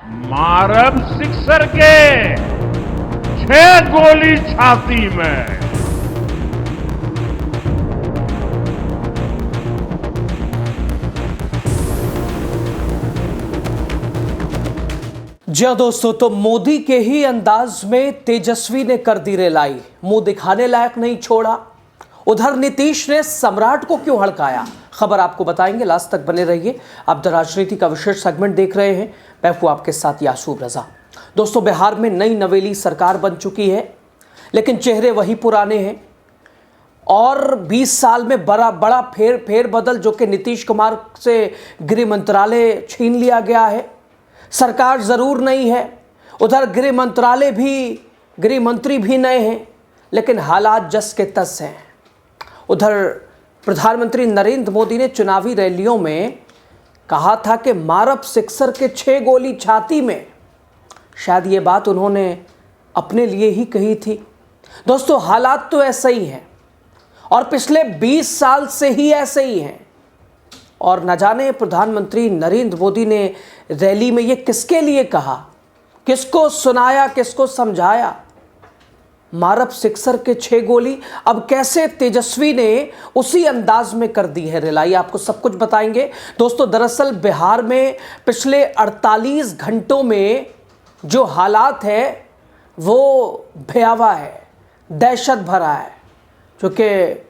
मारब सिक्सर के 6 गोली छाती में। जी हाँ दोस्तों, तो मोदी के ही अंदाज में तेजस्वी ने कर दी रेलाई, मुंह दिखाने लायक नहीं छोड़ा। उधर नीतीश ने सम्राट को क्यों हड़काया, खबर आपको बताएंगे, लास्ट तक बने रहिए। आप द राजनीति का विशेष सेगमेंट देख रहे हैं, मैं हूं आपके साथ यासूब रजा। दोस्तों, बिहार में नई नवेली सरकार बन चुकी है, लेकिन चेहरे वही पुराने हैं और 20 साल में बड़ा फेर बदल, जो कि नीतीश कुमार से गृह मंत्रालय छीन लिया गया है। सरकार जरूर नहीं है, उधर गृह मंत्रालय भी, गृह मंत्री भी नए हैं, लेकिन हालात जस के तस हैं। उधर प्रधानमंत्री नरेंद्र मोदी ने चुनावी रैलियों में कहा था कि मारब सिक्सर के 6 गोली छाती में। शायद ये बात उन्होंने अपने लिए ही कही थी। दोस्तों, हालात तो ऐसे ही हैं और पिछले 20 साल से ही ऐसे ही हैं। और न जाने प्रधानमंत्री नरेंद्र मोदी ने रैली में ये किसके लिए कहा, किसको सुनाया, किसको समझाया। मारब सिक्सर के 6 गोली, अब कैसे तेजस्वी ने उसी अंदाज में कर दी है रेलाई, आपको सब कुछ बताएंगे। दोस्तों, दरअसल बिहार में पिछले 48 घंटों में जो हालात है वो भयावह है, दहशत भरा है। क्योंकि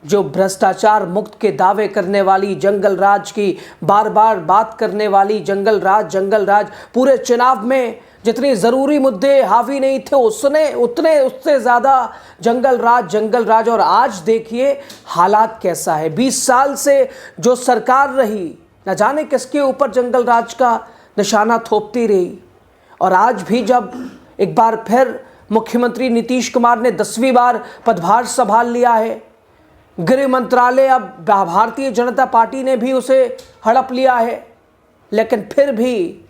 जो भ्रष्टाचार मुक्त के दावे करने वाली, जंगल राज की बार बार बात करने वाली, जंगल राज, पूरे चुनाव में जितने ज़रूरी मुद्दे हावी नहीं थे उससे ज़्यादा जंगल राज। और आज देखिए हालात कैसा है। 20 साल से जो सरकार रही, न जाने किसके ऊपर जंगल राज का निशाना थोपती रही। और आज भी जब एक बार फिर मुख्यमंत्री नीतीश कुमार ने 10वीं बार पदभार संभाल लिया है, गृह मंत्रालय अब भारतीय जनता पार्टी ने भी उसे हड़प लिया है, लेकिन फिर भी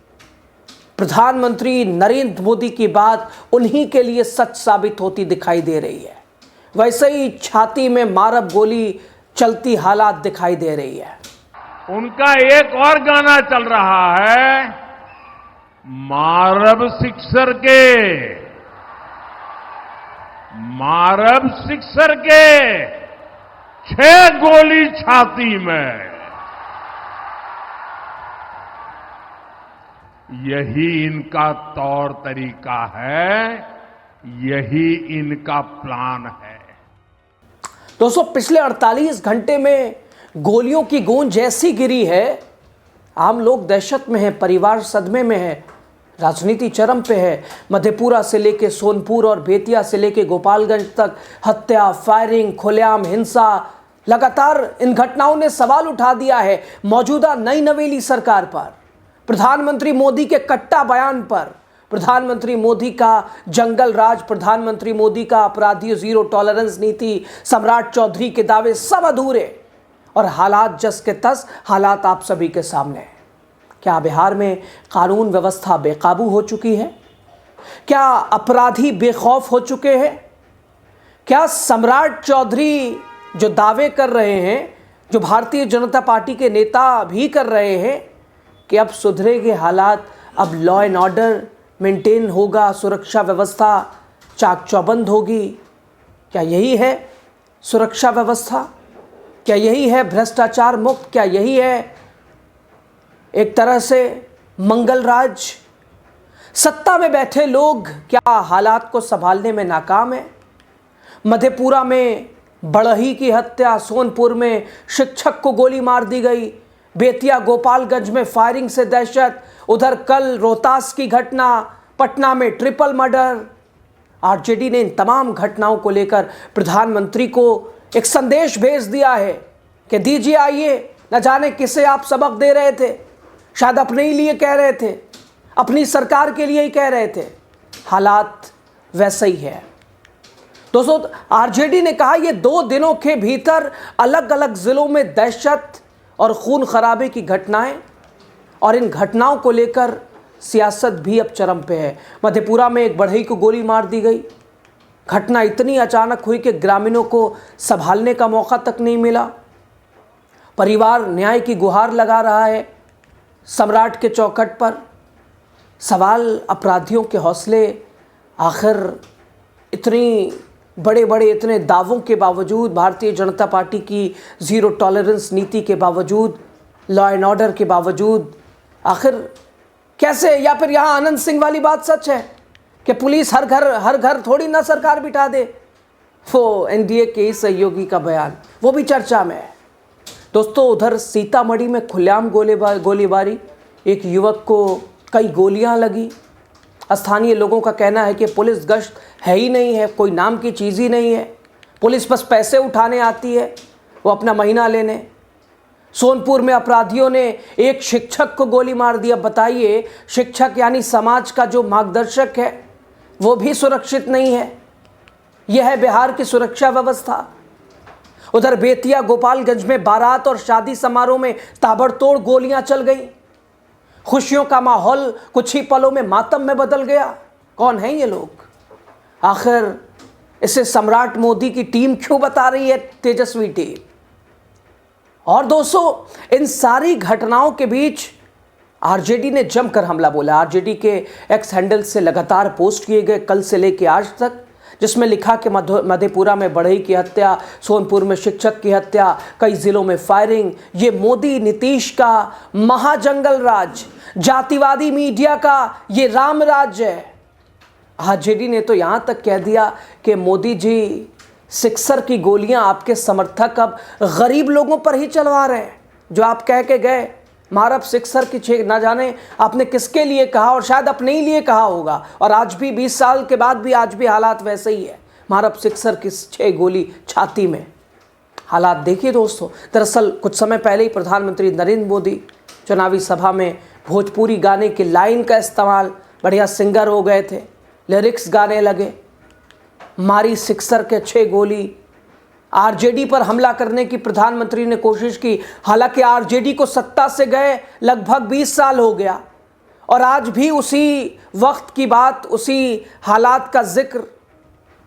प्रधानमंत्री नरेंद्र मोदी की बात उन्हीं के लिए सच साबित होती दिखाई दे रही है। वैसे ही छाती में मारब गोली चलती हालात दिखाई दे रही है। उनका एक और गाना चल रहा है, मारब सिक्सर के 6 गोली छाती में। यही इनका तौर तरीका है, यही इनका प्लान है। दोस्तों, पिछले 48 घंटे में गोलियों की गूंज ऐसी गिरी है, आम लोग दहशत में हैं, परिवार सदमे में है, राजनीति चरम पे है। मधेपुरा से लेके सोनपुर और बेतिया से लेके गोपालगंज तक हत्या, फायरिंग, खुलेआम हिंसा, लगातार इन घटनाओं ने सवाल उठा दिया है मौजूदा नई नवेली सरकार पर, प्रधानमंत्री मोदी के कट्टा बयान पर, प्रधानमंत्री मोदी का जंगल राज, प्रधानमंत्री मोदी का अपराधियों जीरो टॉलरेंस नीति, सम्राट चौधरी के दावे सब अधूरे और हालात जस के तस। हालात आप सभी के सामने हैं। क्या बिहार में कानून व्यवस्था बेकाबू हो चुकी है? क्या अपराधी बेखौफ हो चुके हैं? क्या सम्राट चौधरी जो दावे कर रहे हैं, जो भारतीय जनता पार्टी के नेता भी कर रहे हैं कि अब सुधरेंगे हालात, अब लॉ एंड ऑर्डर मेंटेन होगा, सुरक्षा व्यवस्था चाक चौबंद होगी, क्या यही है सुरक्षा व्यवस्था? क्या यही है भ्रष्टाचार मुक्त? क्या यही है एक तरह से मंगल राज? सत्ता में बैठे लोग क्या हालात को संभालने में नाकाम है? मधेपुरा में बढ़ही की हत्या, सोनपुर में शिक्षक को गोली मार दी गई, बेतिया गोपालगंज में फायरिंग से दहशत, उधर कल रोहतास की घटना, पटना में ट्रिपल मर्डर। आरजेडी ने इन तमाम घटनाओं को लेकर प्रधानमंत्री को एक संदेश भेज दिया है कि दीजिए आइए, न जाने किसे आप सबक दे रहे थे, शायद अपने ही लिए कह रहे थे, अपनी सरकार के लिए ही कह रहे थे। हालात वैसे ही है। दोस्तों, आरजेडी ने कहा ये 2 दिनों के भीतर अलग अलग जिलों में दहशत और खून खराबे की घटनाएं, और इन घटनाओं को लेकर सियासत भी अब चरम पे है। मधेपुरा में एक बढ़ई को गोली मार दी गई। घटना इतनी अचानक हुई कि ग्रामीणों को संभालने का मौका तक नहीं मिला। परिवार न्याय की गुहार लगा रहा है सम्राट के चौखट पर। सवाल अपराधियों के हौसले, आखिर इतनी बड़े बड़े इतने दावों के बावजूद, भारतीय जनता पार्टी की ज़ीरो टॉलरेंस नीति के बावजूद, लॉ एंड ऑर्डर के बावजूद, आखिर कैसे? या फिर यहाँ आनंद सिंह वाली बात सच है कि पुलिस हर घर थोड़ी ना सरकार बिठा दे? वो एनडीए के ही सहयोगी का बयान, वो भी चर्चा में है। दोस्तों, उधर सीतामढ़ी में खुलेआम गोलीबारी, एक युवक को कई गोलियां लगी। स्थानीय लोगों का कहना है कि पुलिस गश्त है ही नहीं है, कोई नाम की चीज़ ही नहीं है, पुलिस बस पैसे उठाने आती है, वो अपना महीना लेने। सोनपुर में अपराधियों ने एक शिक्षक को गोली मार दिया। बताइए, शिक्षक यानी समाज का जो मार्गदर्शक है वो भी सुरक्षित नहीं है। यह है बिहार की सुरक्षा व्यवस्था। उधर बेतिया गोपालगंज में बारात और शादी समारोह में ताबड़तोड़ गोलियां चल गई। खुशियों का माहौल कुछ ही पलों में मातम में बदल गया। कौन है ये लोग? आखिर इसे सम्राट मोदी की टीम क्यों बता रही है, तेजस्वी टीम? और दोस्तों, इन सारी घटनाओं के बीच आरजेडी ने जमकर हमला बोला। आरजेडी के एक्स हैंडल से लगातार पोस्ट किए गए कल से लेकर आज तक, जिसमें लिखा कि मधेपुरा में बढ़ई की हत्या, सोनपुर में शिक्षक की हत्या, कई जिलों में फायरिंग, ये मोदी नीतीश का महाजंगल राज, जातिवादी मीडिया का ये राम राज्य है। आरजेडी ने तो यहाँ तक कह दिया कि मोदी जी सिक्सर की गोलियां आपके समर्थक अब गरीब लोगों पर ही चलवा रहे हैं। जो आप कह के गए मारब सिक्सर की छः, ना जाने आपने किसके लिए कहा, और शायद अपने ही लिए कहा होगा। और आज भी 20 साल के बाद भी आज भी हालात वैसे ही है। मारब सिक्सर की 6 गोली छाती में। हालात देखिए दोस्तों। दरअसल कुछ समय पहले ही प्रधानमंत्री नरेंद्र मोदी चुनावी सभा में भोजपुरी गाने की लाइन का इस्तेमाल, बढ़िया सिंगर हो गए थे, लिरिक्स गाने लगे, मारी सिक्सर के 6 गोली। आरजेडी पर हमला करने की प्रधानमंत्री ने कोशिश की। हालांकि आरजेडी को सत्ता से गए लगभग 20 साल हो गया और आज भी उसी वक्त की बात, उसी हालात का जिक्र।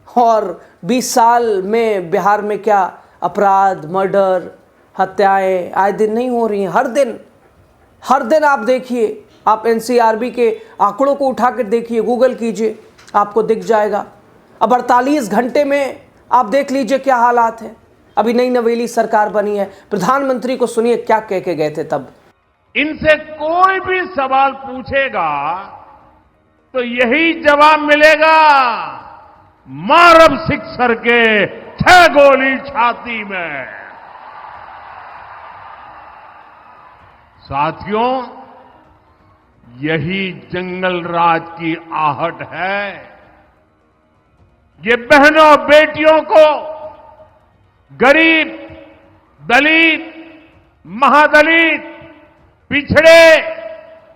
और 20 साल में बिहार में क्या अपराध, मर्डर, हत्याएं आए दिन नहीं हो रही हैं? हर दिन आप देखिए, आप एनसीआरबी के आंकड़ों को उठा कर देखिए, गूगल कीजिए, आपको दिख जाएगा। अब 48 घंटे में आप देख लीजिए क्या हालात हैं। अभी नई नवेली सरकार बनी है, प्रधानमंत्री को सुनिए क्या कह के गए थे तब। इनसे कोई भी सवाल पूछेगा तो यही जवाब मिलेगा, मारब सिक्सर के 6 गोली छाती में। साथियों, यही जंगल राज की आहट है। ये बहनों बेटियों को, गरीब, दलित, महादलित, पिछड़े,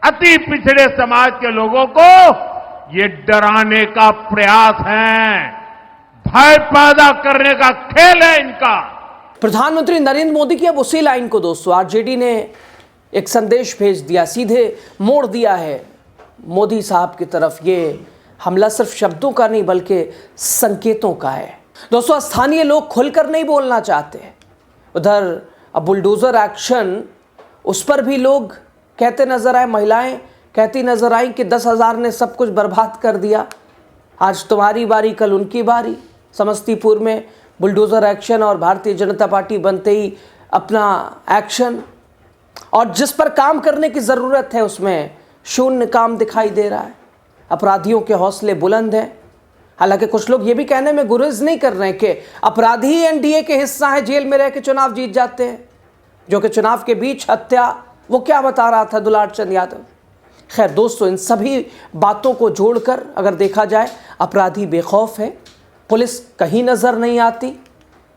अति पिछड़े समाज के लोगों को ये डराने का प्रयास है, भय पैदा करने का खेल है इनका। प्रधानमंत्री नरेंद्र मोदी की अब उसी लाइन को दोस्तों आरजेडी ने एक संदेश भेज दिया, सीधे मोड़ दिया है मोदी साहब की तरफ। ये हमला सिर्फ शब्दों का नहीं बल्कि संकेतों का है। दोस्तों, स्थानीय लोग खुलकर नहीं बोलना चाहते। उधर अब बुलडोजर एक्शन, उस पर भी लोग कहते नजर आए, महिलाएं कहती नजर आई कि 10,000 ने सब कुछ बर्बाद कर दिया। आज तुम्हारी बारी, कल उनकी बारी। समस्तीपुर में बुलडोजर एक्शन और भारतीय जनता पार्टी बनते ही अपना एक्शन, और जिस पर काम करने की ज़रूरत है उसमें शून्य काम दिखाई दे रहा है। अपराधियों के हौसले बुलंद हैं। हालांकि कुछ लोग ये भी कहने में गुरेज नहीं कर रहे हैं कि अपराधी ही एनडीए के हिस्सा हैं, जेल में रह के चुनाव जीत जाते हैं। जो कि चुनाव के बीच हत्या, वो क्या बता रहा था दुलार चंद यादव। खैर दोस्तों, इन सभी बातों को जोड़कर अगर देखा जाए, अपराधी बेखौफ है, पुलिस कहीं नजर नहीं आती,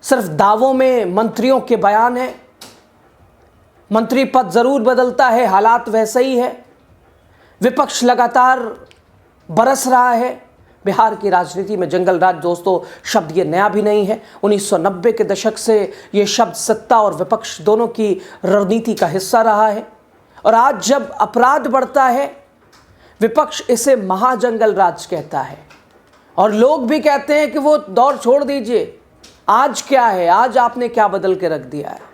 सिर्फ दावों में मंत्रियों के बयान है। मंत्री पद जरूर बदलता है, हालात वैसे ही है। विपक्ष लगातार बरस रहा है। बिहार की राजनीति में जंगल राज दोस्तों शब्द ये नया भी नहीं है। 1990 के दशक से ये शब्द सत्ता और विपक्ष दोनों की रणनीति का हिस्सा रहा है। और आज जब अपराध बढ़ता है, विपक्ष इसे महाजंगल राज कहता है और लोग भी कहते हैं कि वो दौर छोड़ दीजिए, आज क्या है, आज आपने क्या बदल के रख दिया है।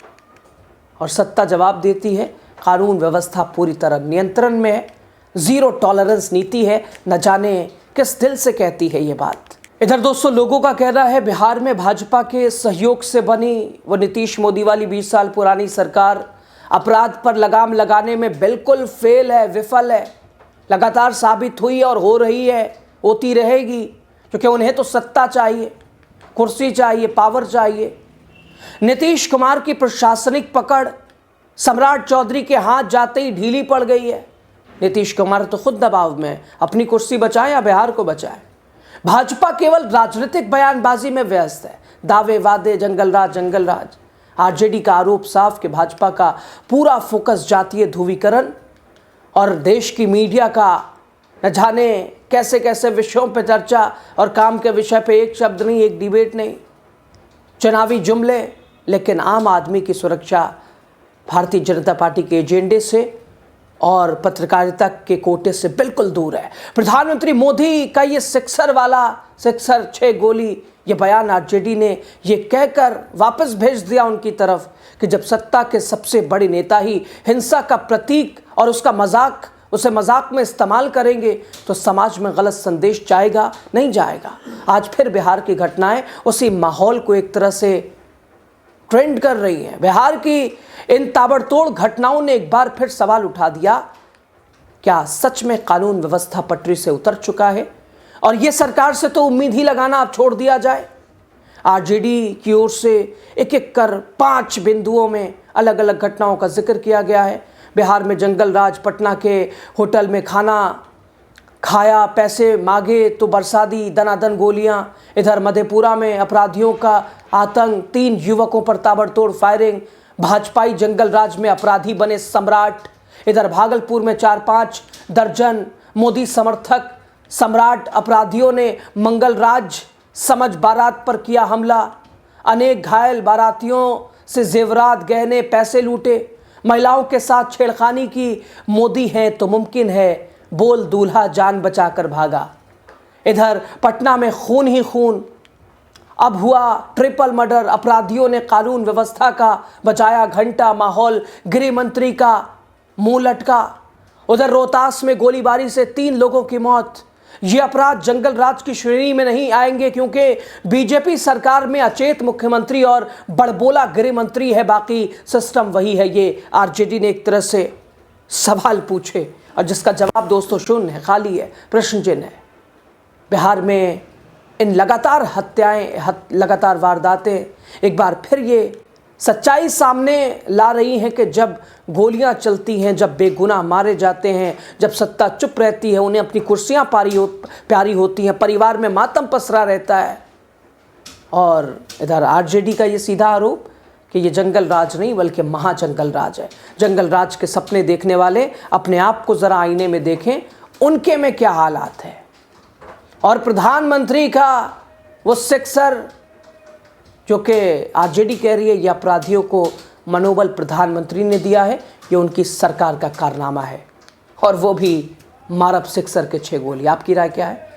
और सत्ता जवाब देती है, कानून व्यवस्था पूरी तरह नियंत्रण में है। जीरो टॉलरेंस नीति है। न जाने किस दिल से कहती है ये बात। इधर दोस्तों लोगों का कहना है बिहार में भाजपा के सहयोग से बनी वो नीतीश मोदी वाली 20 साल पुरानी सरकार अपराध पर लगाम लगाने में बिल्कुल फेल है, विफल है। लगातार साबित हुई और हो रही है, होती रहेगी, क्योंकि उन्हें तो सत्ता चाहिए, कुर्सी चाहिए, पावर चाहिए। नीतीश कुमार की प्रशासनिक पकड़ सम्राट चौधरी के हाथ जाते ही ढीली पड़ गई है। नीतीश कुमार तो खुद दबाव में, अपनी कुर्सी बचाए या बिहार को बचाए। भाजपा केवल राजनीतिक बयानबाजी में व्यस्त है, दावे वादे, जंगल राज। आरजेडी का आरोप साफ कि भाजपा का पूरा फोकस जातीय ध्रुवीकरण और देश की मीडिया का न जाने कैसे कैसे विषयों पर चर्चा और काम के विषय पे एक शब्द नहीं, एक डिबेट नहीं, चुनावी जुमले, लेकिन आम आदमी की सुरक्षा भारतीय जनता पार्टी के एजेंडे से और पत्रकारिता के कोटे से बिल्कुल दूर है। प्रधानमंत्री मोदी का ये सिक्सर 6 गोली, ये बयान आरजेडी ने ये कहकर वापस भेज दिया उनकी तरफ कि जब सत्ता के सबसे बड़े नेता ही हिंसा का प्रतीक और उसे मजाक में इस्तेमाल करेंगे तो समाज में गलत संदेश जाएगा, नहीं जाएगा। आज फिर बिहार की घटनाएं उसी माहौल को एक तरह से ट्रेंड कर रही है। बिहार की इन ताबड़तोड़ घटनाओं ने एक बार फिर सवाल उठा दिया, क्या सच में कानून व्यवस्था पटरी से उतर चुका है? और ये सरकार से तो उम्मीद ही लगाना अब छोड़ दिया जाए। आरजेडी की ओर से एक एक कर 5 बिंदुओं में अलग अलग घटनाओं का जिक्र किया गया है। बिहार में जंगल राज, पटना के होटल में खाना खाया, पैसे मांगे तो बरसा दी दनादन गोलियां। इधर मधेपुरा में अपराधियों का आतंक, 3 युवकों पर ताबड़तोड़ फायरिंग। भाजपाई जंगल राज में अपराधी बने सम्राट। इधर भागलपुर में 4-5 दर्जन मोदी समर्थक सम्राट अपराधियों ने मंगल राज समझ बारात पर किया हमला। अनेक घायल बारातियों से जेवरात, गहने, पैसे लूटे। महिलाओं के साथ छेड़खानी की। मोदी हैं तो मुमकिन है, बोल दूल्हा जान बचाकर भागा। इधर पटना में खून ही खून। अब हुआ ट्रिपल मर्डर। अपराधियों ने कानून व्यवस्था का बचाया घंटा। माहौल गृह मंत्री का मुंह लटका। उधर रोहतास में गोलीबारी से 3 लोगों की मौत। ये अपराध जंगल राज की श्रेणी में नहीं आएंगे, क्योंकि बीजेपी सरकार में अचेत मुख्यमंत्री और बड़बोला गृह मंत्री है, बाकी सिस्टम वही है। ये आरजेडी ने एक तरह से सवाल पूछे और जिसका जवाब दोस्तों शून्य है, खाली है, प्रश्न चिन्ह है। बिहार में इन लगातार हत्याएं, लगातार वारदातें एक बार फिर ये सच्चाई सामने ला रही हैं कि जब गोलियां चलती हैं, जब बेगुनाह मारे जाते हैं, जब सत्ता चुप रहती है, उन्हें अपनी कुर्सियां प्यारी होती हैं, परिवार में मातम पसरा रहता है। और इधर आरजेडी का ये सीधा आरोप कि ये जंगल राज नहीं बल्कि महाजंगल राज है। जंगल राज के सपने देखने वाले अपने आप को ज़रा आईने में देखें, उनके में क्या हालात है। और प्रधानमंत्री का वो सिक्सर जो कि आरजेडी कह रही है ये अपराधियों को मनोबल प्रधानमंत्री ने दिया है, ये उनकी सरकार का कारनामा है, और वो भी मारब सिक्सर के 6 गोली। आपकी राय क्या है?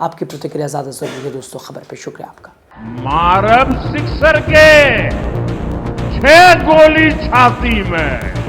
आपकी प्रतिक्रिया ज़्यादा जरूरी है दोस्तों। खबर पे शुक्रिया आपका। मारब सिक्सर के 6 गोली छाती में।